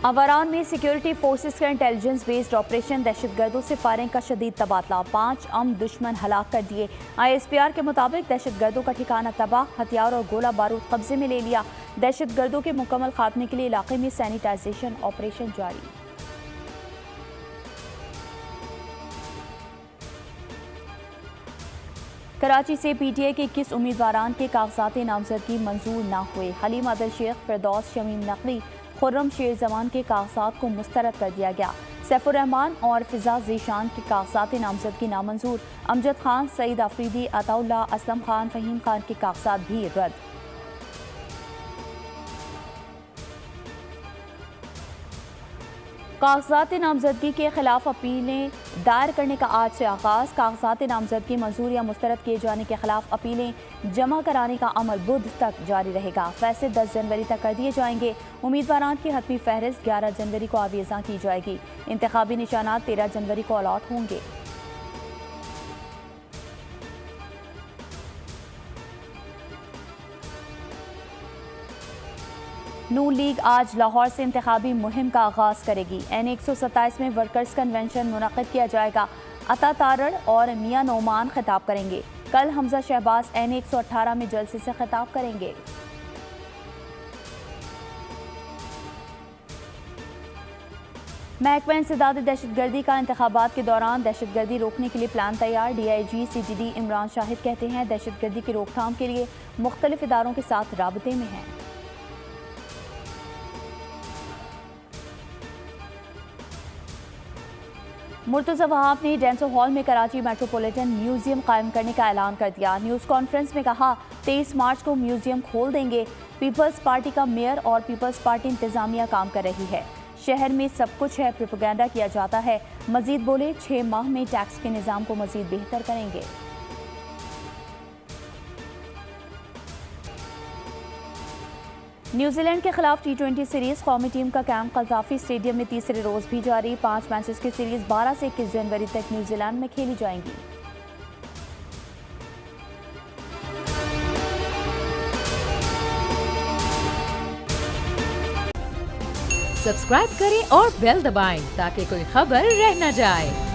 आवारान में security forces का intelligence based operation, दहशतगर्दों से फायरिंग का शदीद तबादला, 5 दुश्मन हलाक कर दिए। ISPR के मुताबिक दहशतगर्दों का ठिकाना तबाह, हथियार और गोला बारूद कब्जे में ले लिया। दहशतगर्दों के मुकम्मल खात्मे के लिए इलाके में सैनिटाइजेशन ऑपरेशन जारी। कराची से PTA के 21 उम्मीदवारान के कागजात नामजदगी मंजूर न हुए। हलीम आदिल शेख, फिरदौस शमीम नकवी, खुर्रम शेर जमान के कागजात को मुस्तरद कर दिया गया। सैफुर रहमान और फिजा जीशान के कागजात नामजदगी नामंजूर। अमजद खान, सईद आफरीदी, अताउल्ला, असलम खान, फहीम खान के कागजात भी रद्द। कागजात नामजदगी के खिलाफ अपीलें दायर करने का आज से आगाज़। कागजात नामजदगी मंजूर या मुस्तरद किए जाने के खिलाफ अपीलें जमा कराने का अमल बुध तक जारी रहेगा। फैसले 10 जनवरी तक कर दिए जाएंगे। उम्मीदवारान की हतमी फहरिस्त 11 जनवरी को आवेज़ा की जाएगी। इंतखाबी निशानात 13 जनवरी को अलॉट होंगे। नून लीग आज लाहौर से इंतखाबी मुहिम का आगाज़ करेगी। N 127 में वर्कर्स कन्वेंशन मुनक़िद किया जाएगा। अता तारड़ और मियां नोमान खिताब करेंगे। कल हमजा शहबाज N 118 में जलसे से खिताब करेंगे। महकमा इंसदाद दहशतगर्दी का इंतखाबात के दौरान दहशतगर्दी रोकने के लिए प्लान तैयार। DIG CTD इमरान शाहिद कहते हैं दहशतगर्दी की रोकथाम के लिए मुख्तलिफ इदारों के साथ राबते में हैं। मुर्तज़ा वहाब ने डेंसो हॉल में कराची मेट्रोपॉलिटन म्यूजियम कायम करने का ऐलान कर दिया। न्यूज़ कॉन्फ्रेंस में कहा 23 मार्च को म्यूजियम खोल देंगे। पीपल्स पार्टी का मेयर और पीपल्स पार्टी इंतजामिया काम कर रही है। शहर में सब कुछ है, प्रोपेगेंडा किया जाता है। मजीद बोले 6 माह में टैक्स के निज़ाम को मजीद बेहतर करेंगे। न्यूजीलैंड के खिलाफ T20 सीरीज कौमी टीम का कैंप कज़ाफी स्टेडियम में तीसरे रोज भी जारी। 5 मैचेस की सीरीज 12 से 21 जनवरी तक न्यूजीलैंड में खेली जाएंगी। सब्सक्राइब करें और बेल दबाएं ताकि कोई खबर रह न जाए।